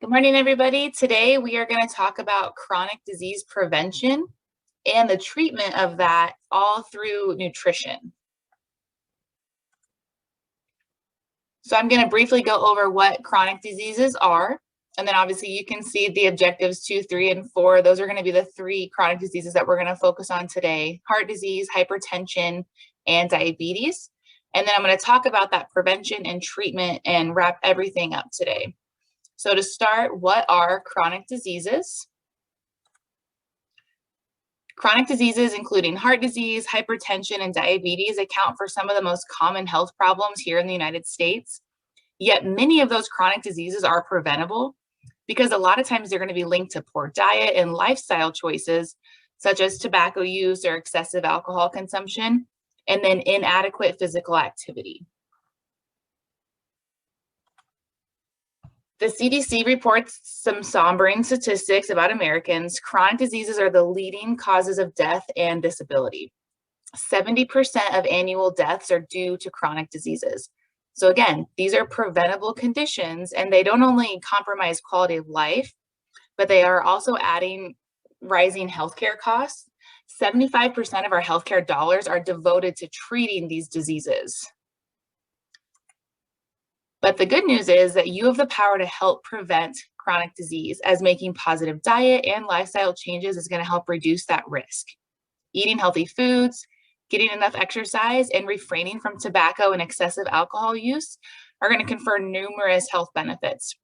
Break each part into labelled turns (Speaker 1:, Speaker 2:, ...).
Speaker 1: Good morning, everybody. Today we are going to talk about chronic disease prevention and the treatment of that all through nutrition. So I'm going to briefly go over what chronic diseases are, and then obviously you can see the objectives 2, 3, and 4. Those are going to be the 3 chronic diseases that we're going to focus on today: heart disease, hypertension, and diabetes. And then I'm going to talk about that prevention and treatment and wrap everything up today. So to start, what are chronic diseases? Chronic diseases, including heart disease, hypertension, and diabetes, account for some of the most common health problems here in the United States. Yet many of those chronic diseases are preventable because a lot of times they're going to be linked to poor diet and lifestyle choices, such as tobacco use or excessive alcohol consumption, and then inadequate physical activity. The CDC reports some sombering statistics about Americans. Chronic diseases are the leading causes of death and disability. 70% of annual deaths are due to chronic diseases. So again, these are preventable conditions, and they don't only compromise quality of life, but they are also adding rising healthcare costs. 75% of our healthcare dollars are devoted to treating these diseases. But the good news is that you have the power to help prevent chronic disease, as making positive diet and lifestyle changes is going to help reduce that risk. Eating healthy foods, getting enough exercise, and refraining from tobacco and excessive alcohol use are going to confer numerous health benefits,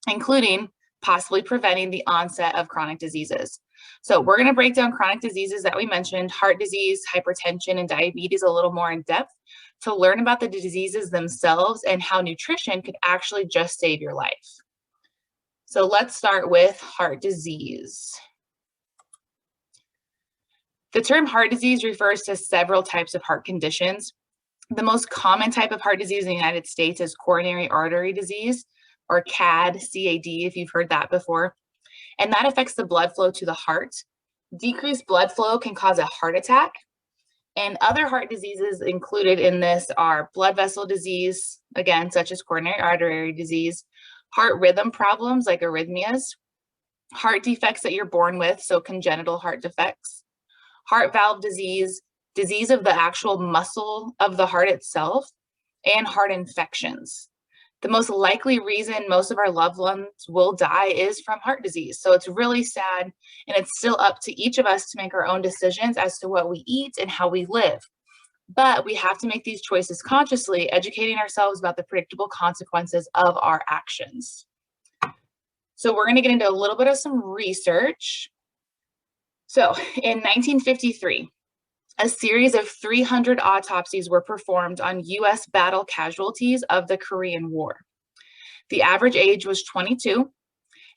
Speaker 1: including possibly preventing the onset of chronic diseases. So we're going to break down chronic diseases that we mentioned: heart disease, hypertension, and diabetes, a little more in depth, to learn about the diseases themselves and how nutrition could actually just save your life. So let's start with heart disease. The term heart disease refers to several types of heart conditions. The most common type of heart disease in the United States is coronary artery disease, or CAD, C-A-D, if you've heard that before. And that affects the blood flow to the heart. Decreased blood flow can cause a heart attack. And other heart diseases included in this are blood vessel disease, again, such as coronary artery disease, heart rhythm problems like arrhythmias, heart defects that you're born with, so congenital heart defects, heart valve disease, disease of the actual muscle of the heart itself, and heart infections. The most likely reason most of our loved ones will die is from heart disease. So it's really sad, and it's still up to each of us to make our own decisions as to what we eat and how we live. But we have to make these choices consciously, educating ourselves about the predictable consequences of our actions. So we're going to get into a little bit of some research. So in 1953, a series of 300 autopsies were performed on U.S. battle casualties of the Korean War. The average age was 22,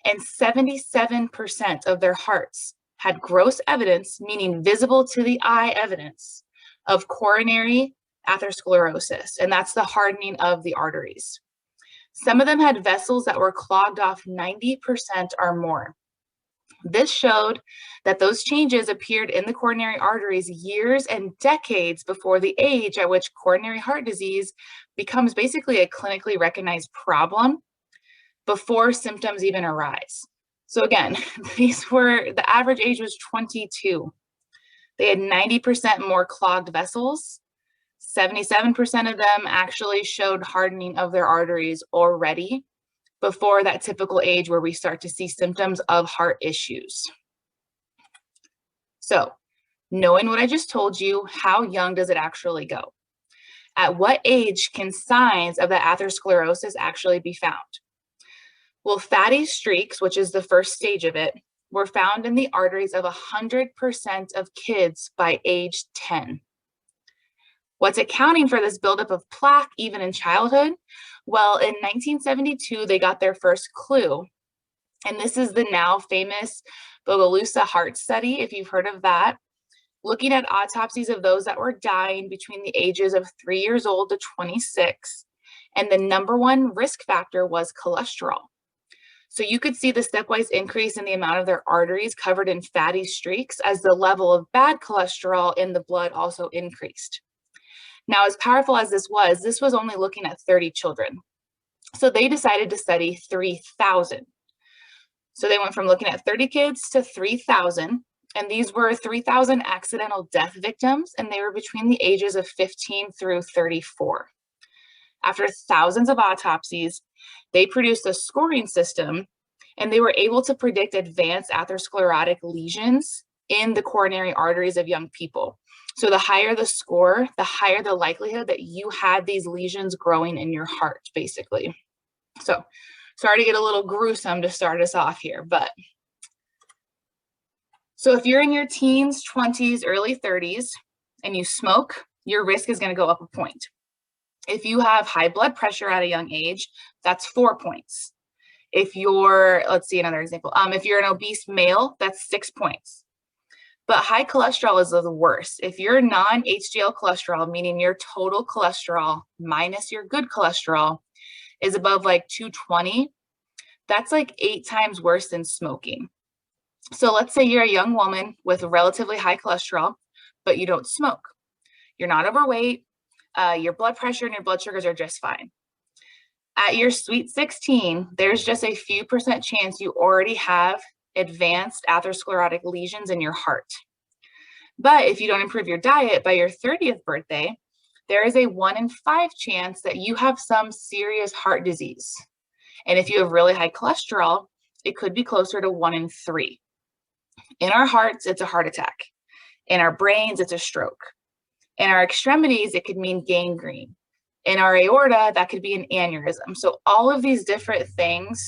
Speaker 1: and 77% of their hearts had gross evidence, meaning visible to the eye evidence, of coronary atherosclerosis, and that's the hardening of the arteries. Some of them had vessels that were clogged off 90% or more. This showed that those changes appeared in the coronary arteries years and decades before the age at which coronary heart disease becomes basically a clinically recognized problem, before symptoms even arise. So again, the average age was 22. They had 90% more clogged vessels. 77% of them actually showed hardening of their arteries already, before that typical age where we start to see symptoms of heart issues. So, knowing what I just told you, how young does it actually go? At what age can signs of the atherosclerosis actually be found? Well, fatty streaks, which is the first stage of it, were found in the arteries of 100% of kids by age 10. What's accounting for this buildup of plaque even in childhood? Well, in 1972, they got their first clue. And this is the now famous Bogalusa heart study, if you've heard of that, looking at autopsies of those that were dying between the ages of 3 years old to 26. And the number one risk factor was cholesterol. So you could see the stepwise increase in the amount of their arteries covered in fatty streaks as the level of bad cholesterol in the blood also increased. Now, as powerful as this was only looking at 30 children. So they decided to study 3,000. So they went from looking at 30 kids to 3,000. And these were 3,000 accidental death victims, and they were between the ages of 15 through 34. After thousands of autopsies, they produced a scoring system, and they were able to predict advanced atherosclerotic lesions in the coronary arteries of young people. So the higher the score, the higher the likelihood that you had these lesions growing in your heart, basically. So sorry to get a little gruesome to start us off here, but so if you're in your teens, 20s, early 30s, and you smoke, your risk is going to go up a point. If you have high blood pressure at a young age, that's 4 points. If you're, let's see another example. If you're an obese male, that's 6 points. But high cholesterol is the worst. If you're non-HDL cholesterol, meaning your total cholesterol minus your good cholesterol is above like 220, that's like 8 times worse than smoking. So let's say you're a young woman with relatively high cholesterol, but you don't smoke. You're not overweight. Your blood pressure and your blood sugars are just fine. At your sweet 16, there's just a few percent chance you already have advanced atherosclerotic lesions in your heart. But if you don't improve your diet by your 30th birthday, there is a 1 in 5 chance that you have some serious heart disease. And if you have really high cholesterol, it could be closer to 1 in 3. In our hearts, it's a heart attack. In our brains, it's a stroke. In our extremities, it could mean gangrene. In our aorta, that could be an aneurysm. So all of these different things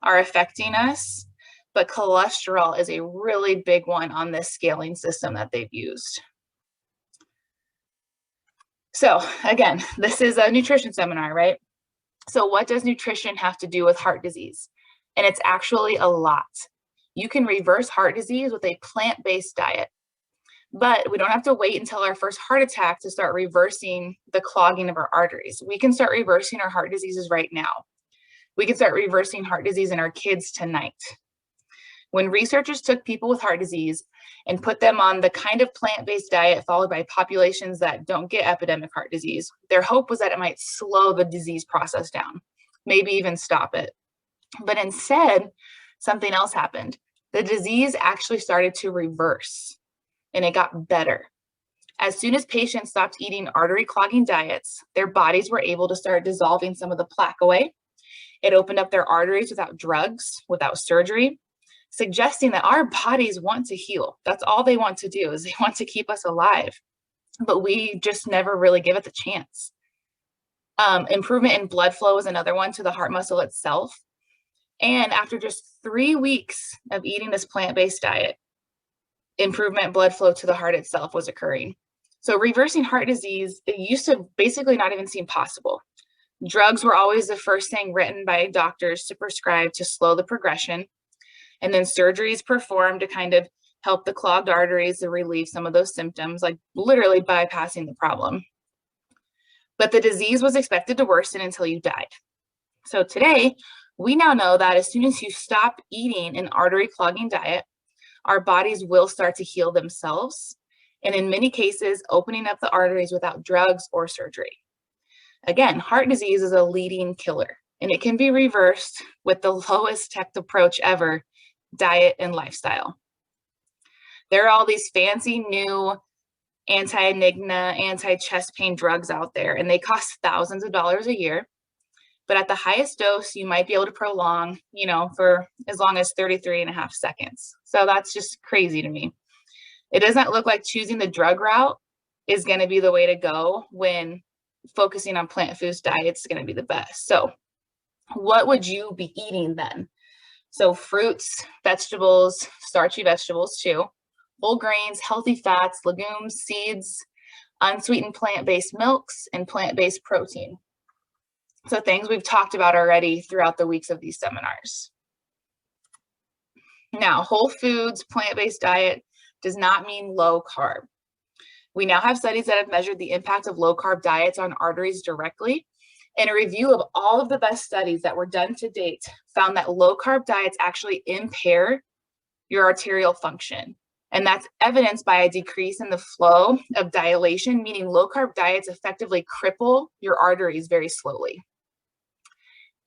Speaker 1: are affecting us, but cholesterol is a really big one on this scaling system that they've used. So again, this is a nutrition seminar, right? So what does nutrition have to do with heart disease? And it's actually a lot. You can reverse heart disease with a plant-based diet, but we don't have to wait until our first heart attack to start reversing the clogging of our arteries. We can start reversing our heart diseases right now. We can start reversing heart disease in our kids tonight. When researchers took people with heart disease and put them on the kind of plant-based diet followed by populations that don't get epidemic heart disease, their hope was that it might slow the disease process down, maybe even stop it. But instead, something else happened. The disease actually started to reverse, and it got better. As soon as patients stopped eating artery clogging diets, their bodies were able to start dissolving some of the plaque away. It opened up their arteries without drugs, without surgery, suggesting that our bodies want to heal. That's all they want to do, is they want to keep us alive, but we just never really give it the chance. Improvement in blood flow is another one to the heart muscle itself. And after just 3 weeks of eating this plant-based diet, improvement in blood flow to the heart itself was occurring. So reversing heart disease, it used to basically not even seem possible. Drugs were always the first thing written by doctors to prescribe to slow the progression. And then surgeries performed to kind of help the clogged arteries to relieve some of those symptoms, like literally bypassing the problem. But the disease was expected to worsen until you died. So today, we now know that as soon as you stop eating an artery clogging diet, our bodies will start to heal themselves. And in many cases, opening up the arteries without drugs or surgery. Again, heart disease is a leading killer, and it can be reversed with the lowest tech approach ever, diet and lifestyle. There are all these fancy new anti-anigna, anti-chest pain drugs out there, and they cost thousands of dollars a year. But at the highest dose, you might be able to prolong, for as long as 33.5 seconds. So that's just crazy to me. It doesn't look like choosing the drug route is going to be the way to go when focusing on plant foods diets is going to be the best. So what would you be eating then? So fruits, vegetables, starchy vegetables too, whole grains, healthy fats, legumes, seeds, unsweetened plant-based milks, and plant-based protein. So things we've talked about already throughout the weeks of these seminars. Now, whole foods, plant-based diet does not mean low carb. We now have studies that have measured the impact of low carb diets on arteries directly. And a review of all of the best studies that were done to date found that low carb diets actually impair your arterial function. And that's evidenced by a decrease in the flow of dilation, meaning low carb diets effectively cripple your arteries very slowly.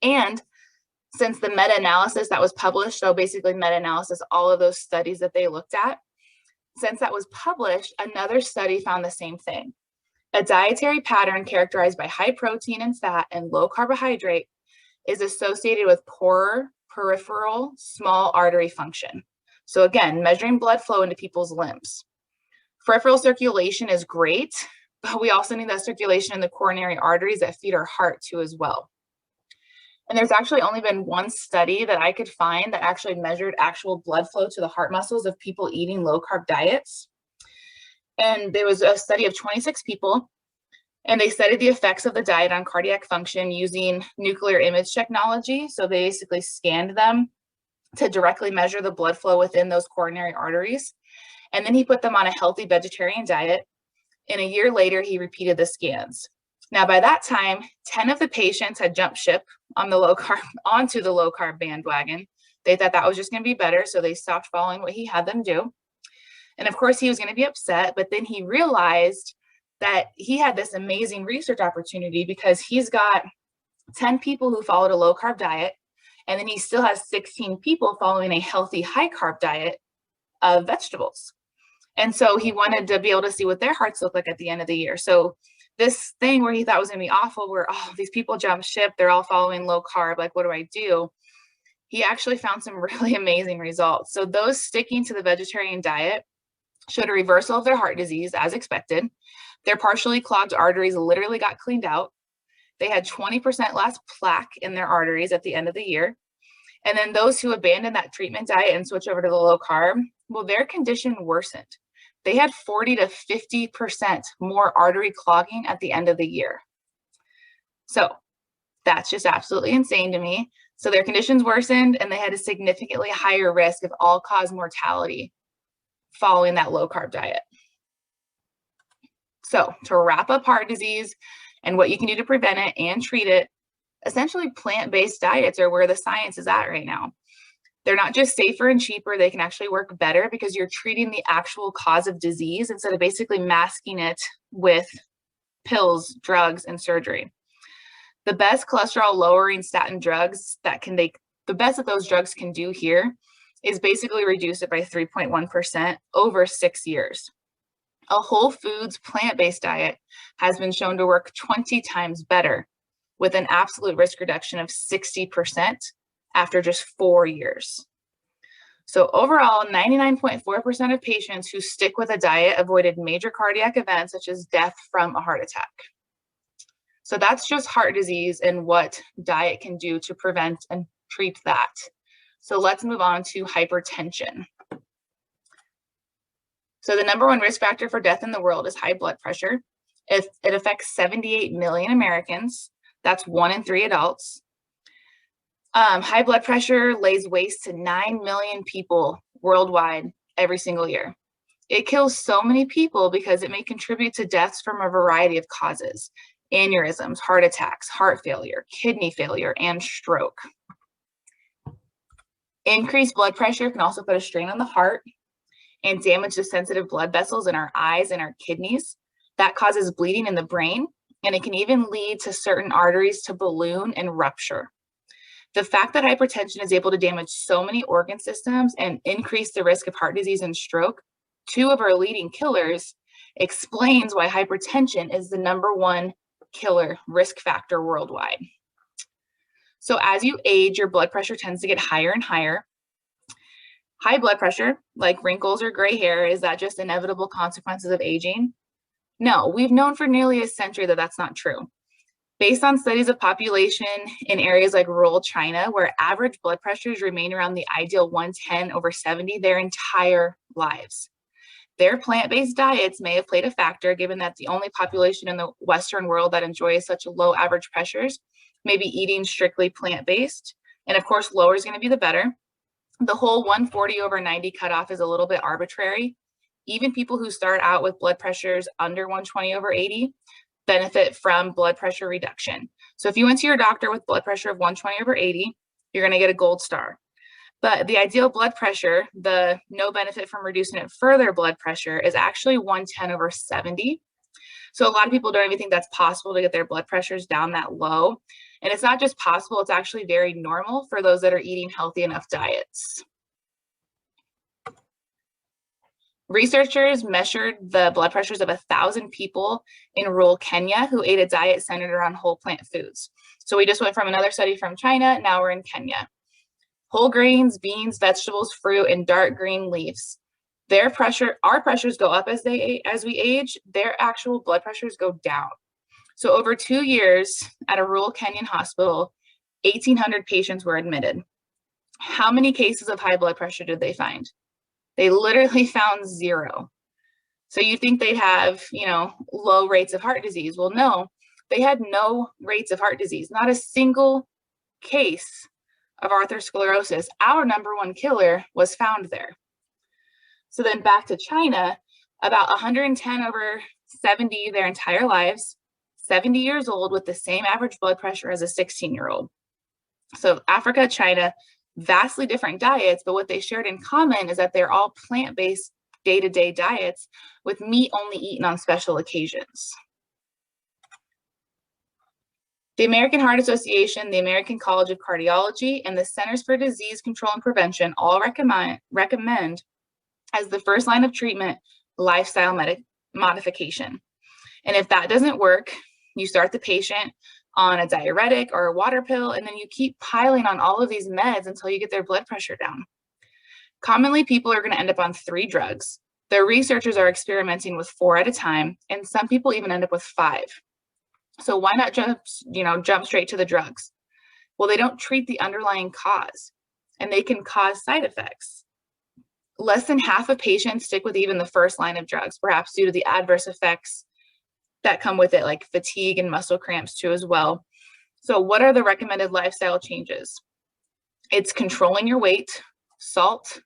Speaker 1: And Since the meta-analysis that was published, so basically meta-analysis, all of those studies that they looked at, since that was published, another study found the same thing. A dietary pattern characterized by high protein and fat and low carbohydrate is associated with poorer peripheral small artery function. So again, measuring blood flow into people's limbs. Peripheral circulation is great, but we also need that circulation in the coronary arteries that feed our heart too as well. And there's actually only been one study that I could find that actually measured actual blood flow to the heart muscles of people eating low carb diets. And there was a study of 26 people, and they studied the effects of the diet on cardiac function using nuclear image technology. So they basically scanned them to directly measure the blood flow within those coronary arteries. And then he put them on a healthy vegetarian diet. And a year later, he repeated the scans. Now, by that time, 10 of the patients had jumped ship on the onto the low carb bandwagon. They thought that was just going to be better, so they stopped following what he had them do. And of course, he was going to be upset, but then he realized that he had this amazing research opportunity because he's got 10 people who followed a low carb diet, and then he still has 16 people following a healthy high carb diet of vegetables. And so he wanted to be able to see what their hearts look like at the end of the year. So this thing where he thought was going to be awful, where, oh, these people jump ship, they're all following low carb, like, what do I do? He actually found some really amazing results. So those sticking to the vegetarian diet showed a reversal of their heart disease as expected. Their partially clogged arteries literally got cleaned out. They had 20% less plaque in their arteries at the end of the year. And then those who abandoned that treatment diet and switched over to the low carb, well, their condition worsened. They had 40 to 50% more artery clogging at the end of the year. So that's just absolutely insane to me. So their conditions worsened, and they had a significantly higher risk of all-cause mortality following that low carb diet. So to wrap up heart disease and what you can do to prevent it and treat it, essentially plant-based diets are where the science is at right now. They're not just safer and cheaper, they can actually work better because you're treating the actual cause of disease instead of basically masking it with pills, drugs, and surgery. The best cholesterol lowering statin drugs the best that those drugs can do here is basically reduce it by 3.1% over 6 years. A whole foods plant-based diet has been shown to work 20 times better with an absolute risk reduction of 60% after just 4 years. So overall, 99.4% of patients who stick with a diet avoided major cardiac events such as death from a heart attack. So that's just heart disease and what diet can do to prevent and treat that. So let's move on to hypertension. So the number one risk factor for death in the world is high blood pressure. It affects 78 million Americans. That's 1 in 3 adults. High blood pressure lays waste to 9 million people worldwide every single year. It kills so many people because it may contribute to deaths from a variety of causes: aneurysms, heart attacks, heart failure, kidney failure, and stroke. Increased blood pressure can also put a strain on the heart and damage the sensitive blood vessels in our eyes and our kidneys. That causes bleeding in the brain, and it can even lead to certain arteries to balloon and rupture. The fact that hypertension is able to damage so many organ systems and increase the risk of heart disease and stroke, 2 of our leading killers, explains why hypertension is the number 1 killer risk factor worldwide. So as you age, your blood pressure tends to get higher and higher. High blood pressure, like wrinkles or gray hair, is that just inevitable consequences of aging? No, we've known for nearly a century that that's not true. Based on studies of population in areas like rural China, where average blood pressures remain around the ideal 110/70 their entire lives. Their plant-based diets may have played a factor, given that the only population in the Western world that enjoys such low average pressures may be eating strictly plant-based. And of course, lower is going to be the better. The whole 140/90 cutoff is a little bit arbitrary. Even people who start out with blood pressures under 120/80 benefit from blood pressure reduction. So if you went to your doctor with blood pressure of 120/80, you're going to get a gold star. But the ideal blood pressure, the no benefit from reducing it further blood pressure, is actually 110/70. So a lot of people don't even think that's possible to get their blood pressures down that low. And it's not just possible, it's actually very normal for those that are eating healthy enough diets. Researchers measured the blood pressures of 1,000 people in rural Kenya who ate a diet centered around whole plant foods. So we just went from another study from China, now we're in Kenya. Whole grains, beans, vegetables, fruit, and dark green leaves. Our pressures go up as we age, their actual blood pressures go down. So over 2 years at a rural Kenyan hospital, 1,800 patients were admitted. How many cases of high blood pressure did they find? They literally found 0. So you think they'd have, low rates of heart disease. Well, no, they had no rates of heart disease, not a single case of atherosclerosis. Our number one killer was found there. So then back to China, about 110 over 70 their entire lives, 70 years old with the same average blood pressure as a 16-year-old. So Africa, China, vastly different diets, but what they shared in common is that they're all plant-based day-to-day diets with meat only eaten on special occasions. The American Heart Association, the American College of Cardiology, and the Centers for Disease Control and Prevention all recommend as the first line of treatment, lifestyle modification. And if that doesn't work, you start the patient on a diuretic or a water pill, and then you keep piling on all of these meds until you get their blood pressure down. Commonly, people are going to end up on 3 drugs. The researchers are experimenting with 4 at a time, and some people even end up with 5. So why not jump straight to the drugs? Well, they don't treat the underlying cause, and they can cause side effects. Less than half of patients stick with even the first line of drugs, perhaps due to the adverse effects that come with it, like fatigue and muscle cramps too as well. So what are the recommended lifestyle changes? It's controlling your weight, salt,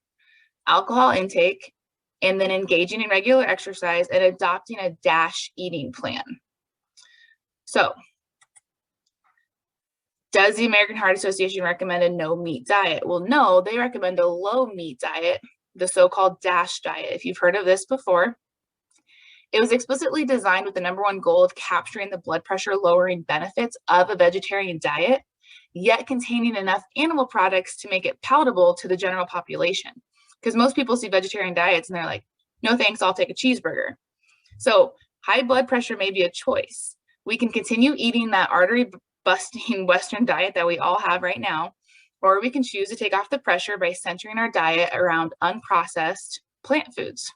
Speaker 1: alcohol intake, and then engaging in regular exercise and adopting a DASH eating plan. So does the American Heart Association recommend a no meat diet? Well, no, they recommend a low meat diet, the so-called DASH diet. If you've heard of this before, it was explicitly designed with the number one goal of capturing the blood pressure lowering benefits of a vegetarian diet, yet containing enough animal products to make it palatable to the general population. Because most people see vegetarian diets and they're like, no thanks, I'll take a cheeseburger. So high blood pressure may be a choice. We can continue eating that artery busting Western diet that we all have right now, or we can choose to take off the pressure by centering our diet around unprocessed plant foods.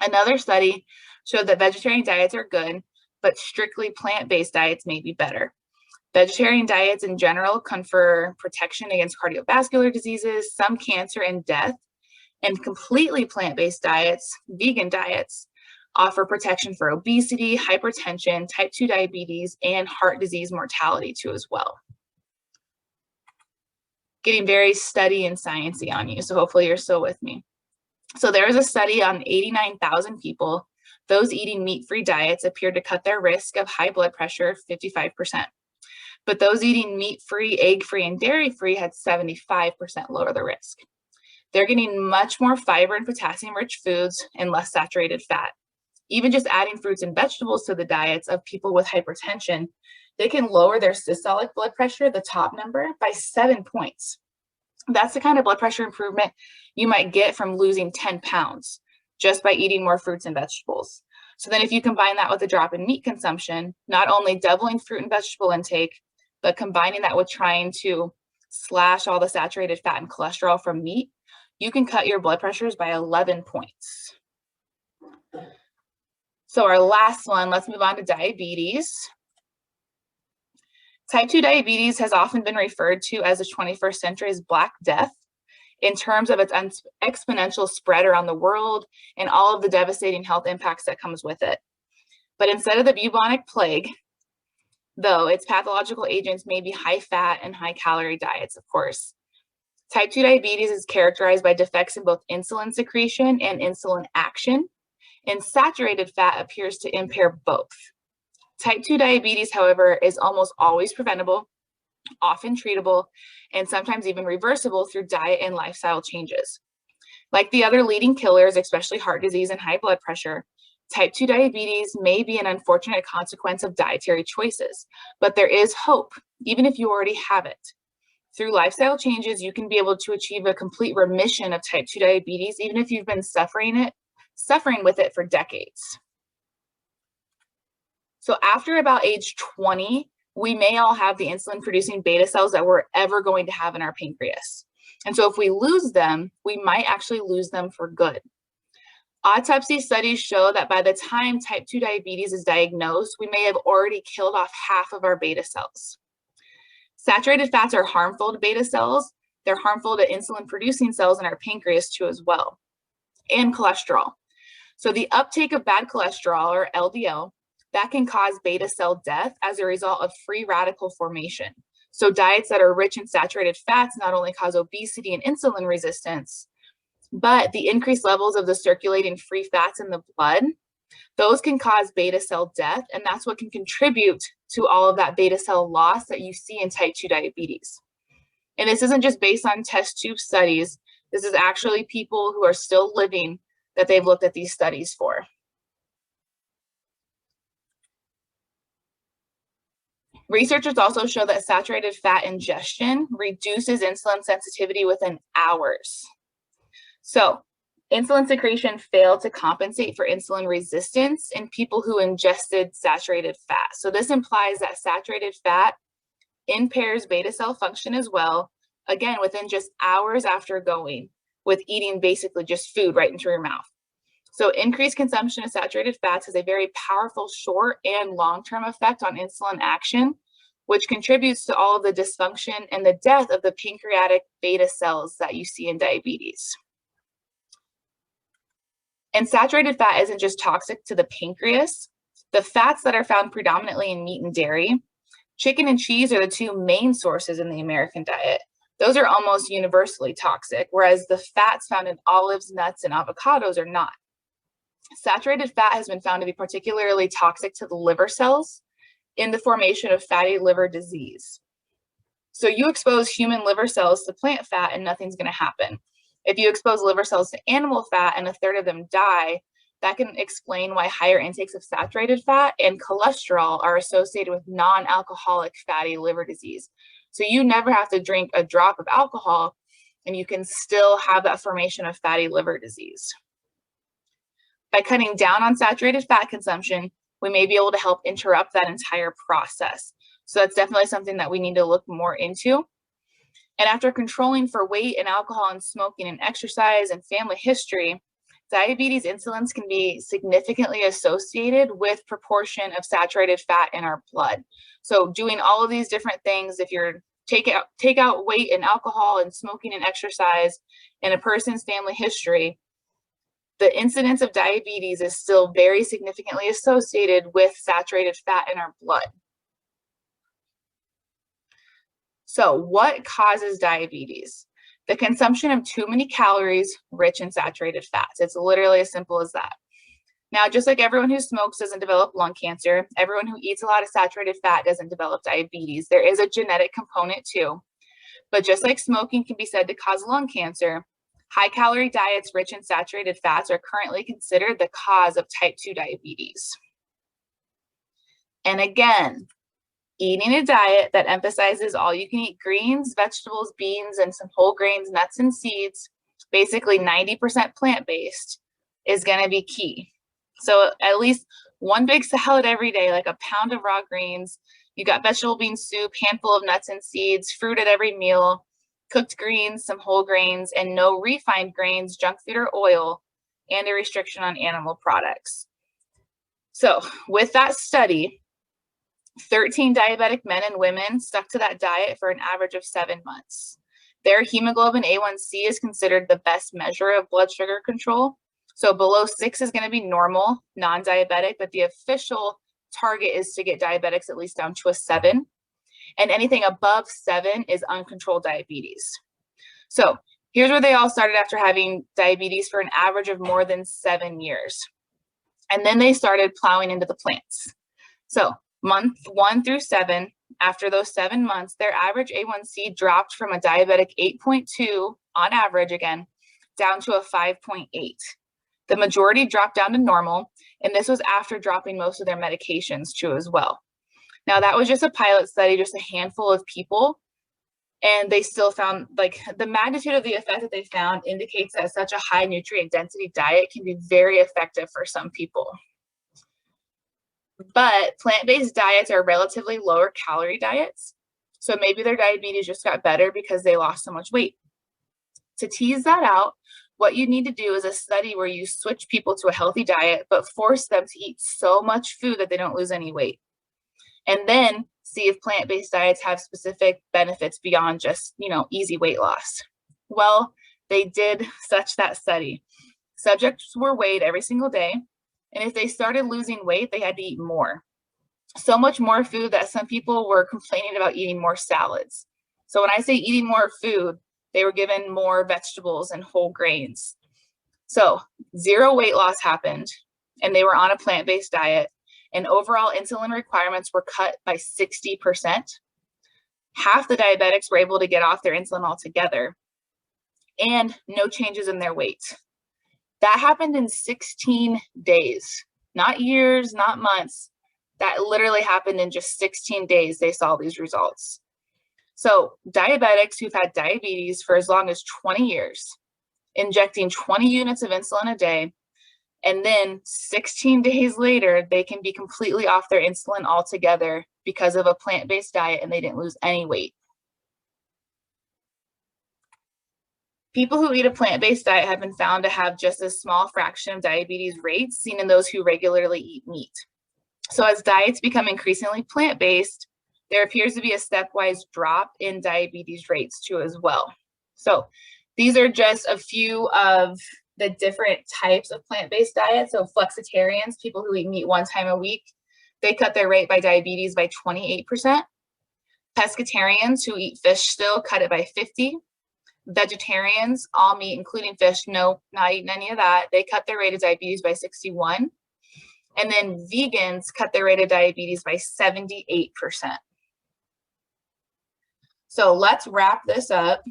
Speaker 1: Another study showed that vegetarian diets are good, but strictly plant-based diets may be better. Vegetarian diets in general confer protection against cardiovascular diseases, some cancer, and death. And completely plant-based diets, vegan diets, offer protection for obesity, hypertension, type 2 diabetes, and heart disease mortality too as well. Getting very study and sciencey on you, so hopefully you're still with me. So there was a study on 89,000 people. Those eating meat-free diets appeared to cut their risk of high blood pressure 55%. But those eating meat-free, egg-free, and dairy-free had 75% lower the risk. They're getting much more fiber and potassium-rich foods and less saturated fat. Even just adding fruits and vegetables to the diets of people with hypertension, they can lower their systolic blood pressure, the top number, by 7 points. That's the kind of blood pressure improvement you might get from losing 10 pounds just by eating more fruits and vegetables. So then if you combine that with a drop in meat consumption, not only doubling fruit and vegetable intake, but combining that with trying to slash all the saturated fat and cholesterol from meat, you can cut your blood pressures by 11 points. So our last one, let's move on to diabetes. Type 2 diabetes has often been referred to as the 21st century's Black Death in terms of its exponential spread around the world and all of the devastating health impacts that comes with it. But instead of the bubonic plague, though, its pathological agents may be high fat and high calorie diets, of course. Type 2 diabetes is characterized by defects in both insulin secretion and insulin action, and saturated fat appears to impair both. Type 2 diabetes, however, is almost always preventable, often treatable, and sometimes even reversible through diet and lifestyle changes. Like the other leading killers, especially heart disease and high blood pressure, Type 2 diabetes may be an unfortunate consequence of dietary choices, but there is hope, even if you already have it. Through lifestyle changes, you can be able to achieve a complete remission of type 2 diabetes, even if you've been suffering with it for decades. So after about age 20, we may all have the insulin-producing beta cells that we're ever going to have in our pancreas. And so if we lose them, we might actually lose them for good. Autopsy studies show that by the time type 2 diabetes is diagnosed, we may have already killed off half of our beta cells. Saturated fats are harmful to beta cells. They're harmful to insulin-producing cells in our pancreas too as well, and cholesterol. So the uptake of bad cholesterol, or LDL, that can cause beta cell death as a result of free radical formation. So diets that are rich in saturated fats not only cause obesity and insulin resistance, but the increased levels of the circulating free fats in the blood, those can cause beta cell death, and that's what can contribute to all of that beta cell loss that you see in type 2 diabetes. And this isn't just based on test tube studies. This is actually people who are still living that they've looked at these studies for. Researchers also show that saturated fat ingestion reduces insulin sensitivity within hours. So insulin secretion failed to compensate for insulin resistance in people who ingested saturated fat. So this implies that saturated fat impairs beta cell function as well, again, within just hours after going, with eating basically just food right into your mouth. So increased consumption of saturated fats has a very powerful short and long-term effect on insulin action, which contributes to all of the dysfunction and the death of the pancreatic beta cells that you see in diabetes. And saturated fat isn't just toxic to the pancreas. The fats that are found predominantly in meat and dairy, chicken and cheese are the two main sources in the American diet. Those are almost universally toxic, whereas the fats found in olives, nuts, and avocados are not. Saturated fat has been found to be particularly toxic to the liver cells in the formation of fatty liver disease. So you expose human liver cells to plant fat and nothing's going to happen. If you expose liver cells to animal fat and a third of them die, that can explain why higher intakes of saturated fat and cholesterol are associated with non-alcoholic fatty liver disease. So you never have to drink a drop of alcohol and you can still have that formation of fatty liver disease. By cutting down on saturated fat consumption, we may be able to help interrupt that entire process. So that's definitely something that we need to look more into. And after controlling for weight and alcohol and smoking and exercise and family history, diabetes incidence can be significantly associated with proportion of saturated fat in our blood. So doing all of these different things, if you're take out weight and alcohol and smoking and exercise in a person's family history, the incidence of diabetes is still very significantly associated with saturated fat in our blood. So what causes diabetes? The consumption of too many calories rich in saturated fats. It's literally as simple as that. Now, just like everyone who smokes doesn't develop lung cancer, everyone who eats a lot of saturated fat doesn't develop diabetes. There is a genetic component too. But just like smoking can be said to cause lung cancer, high-calorie diets rich in saturated fats are currently considered the cause of type 2 diabetes. And again, eating a diet that emphasizes all you can eat greens, vegetables, beans, and some whole grains, nuts, and seeds, basically 90% plant-based, is going to be key. So at least one big salad every day, like a pound of raw greens. You got vegetable bean soup, handful of nuts and seeds, fruit at every meal, cooked greens, some whole grains, and no refined grains, junk food, or oil, and a restriction on animal products. So with that study, 13 diabetic men and women stuck to that diet for an average of 7 months. Their hemoglobin A1C is considered the best measure of blood sugar control. So below 6 is going to be normal, non-diabetic, but the official target is to get diabetics at least down to a 7. And anything above 7 is uncontrolled diabetes. So here's where they all started after having diabetes for an average of more than 7 years. And then they started plowing into the plants. So month 1 through 7, after those 7 months, their average A1C dropped from a diabetic 8.2 on average again, down to a 5.8. The majority dropped down to normal, And this was after dropping most of their medications too as well. Now that was just a pilot study, just a handful of people. And they still found, like, the magnitude of the effect that they found indicates that such a high nutrient density diet can be very effective for some people. But plant-based diets are relatively lower calorie diets. So maybe their diabetes just got better because they lost so much weight. To tease that out, what you need to do is a study where you switch people to a healthy diet, but force them to eat so much food that they don't lose any weight. And then see if plant-based diets have specific benefits beyond just, easy weight loss. Well, they did such that study. Subjects were weighed every single day, and if they started losing weight, they had to eat more. So much more food that some people were complaining about eating more salads. So when I say eating more food, they were given more vegetables and whole grains. So 0 weight loss happened, and they were on a plant-based diet, and overall insulin requirements were cut by 60%. Half the diabetics were able to get off their insulin altogether, and no changes in their weight. That happened in 16 days, not years, not months. That literally happened in just 16 days. They saw these results. So diabetics who've had diabetes for as long as 20 years, injecting 20 units of insulin a day, and then 16 days later, they can be completely off their insulin altogether because of a plant-based diet, and they didn't lose any weight. People who eat a plant-based diet have been found to have just a small fraction of diabetes rates seen in those who regularly eat meat. So as diets become increasingly plant-based, there appears to be a stepwise drop in diabetes rates too as well. So these are just a few of the different types of plant-based diets. So flexitarians, people who eat meat 1 time a week, they cut their rate by diabetes by 28%. Pescatarians who eat fish still cut it by 50%. Vegetarians, all meat, including fish, no, not eating any of that. They cut their rate of diabetes by 61%. And then vegans cut their rate of diabetes by 78%. So let's wrap this up.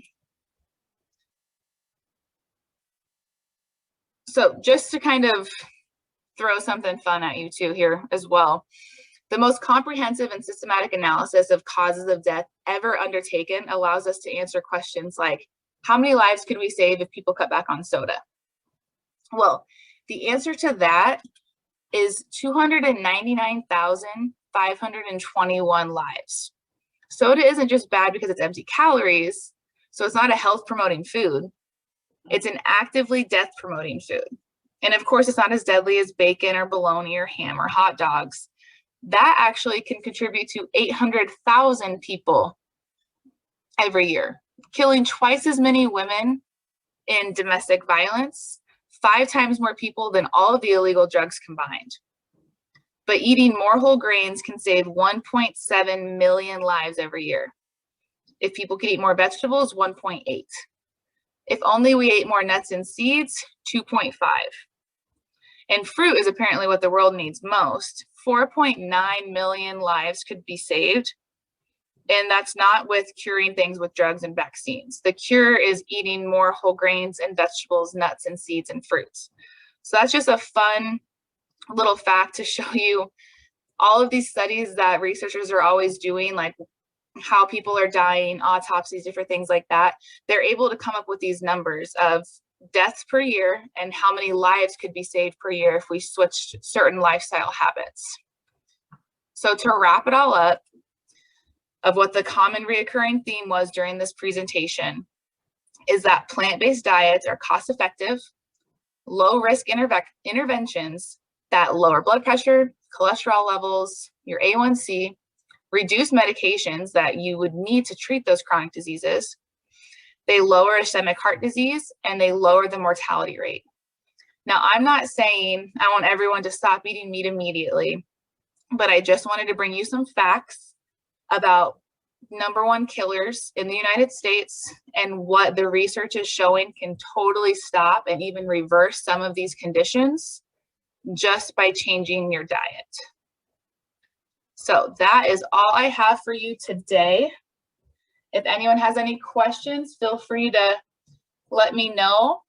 Speaker 1: So just to kind of throw something fun at you too here as well. The most comprehensive and systematic analysis of causes of death ever undertaken allows us to answer questions like, how many lives could we save if people cut back on soda? Well, the answer to that is 299,521 lives. Soda isn't just bad because it's empty calories, so it's not a health promoting food. It's an actively death promoting food. And of course, it's not as deadly as bacon or bologna or ham or hot dogs. That actually can contribute to 800,000 people every year, killing twice as many women in domestic violence, 5 times more people than all of the illegal drugs combined. But eating more whole grains can save 1.7 million lives every year. If people could eat more vegetables, 1.8. If only we ate more nuts and seeds, 2.5. And fruit is apparently what the world needs most. 4.9 million lives could be saved. And that's not with curing things with drugs and vaccines. The cure is eating more whole grains and vegetables, nuts and seeds and fruits. So that's just a fun little fact to show you all of these studies that researchers are always doing, like how people are dying, autopsies, different things like that. They're able to come up with these numbers of deaths per year and how many lives could be saved per year if we switched certain lifestyle habits. So to wrap it all up, of what the common reoccurring theme was during this presentation is that plant-based diets are cost-effective, low-risk interventions that lower blood pressure, cholesterol levels, your A1C, reduce medications that you would need to treat those chronic diseases. They lower ischemic heart disease, and they lower the mortality rate. Now, I'm not saying I want everyone to stop eating meat immediately, but I just wanted to bring you some facts about #1 killers in the United States and what the research is showing can totally stop and even reverse some of these conditions just by changing your diet. So that is all I have for you today. If anyone has any questions, feel free to let me know.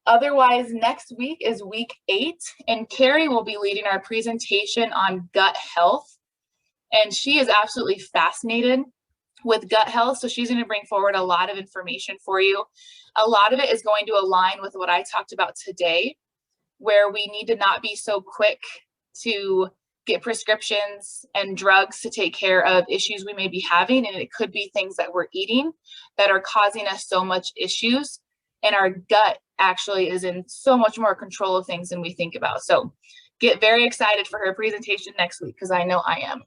Speaker 1: Otherwise, next week is week 8, and Carrie will be leading our presentation on gut health. And she is absolutely fascinated with gut health. So she's going to bring forward a lot of information for you. A lot of it is going to align with what I talked about today, where we need to not be so quick to get prescriptions and drugs to take care of issues we may be having. And it could be things that we're eating that are causing us so much issues. And our gut actually is in so much more control of things than we think about. So get very excited for her presentation next week, because I know I am.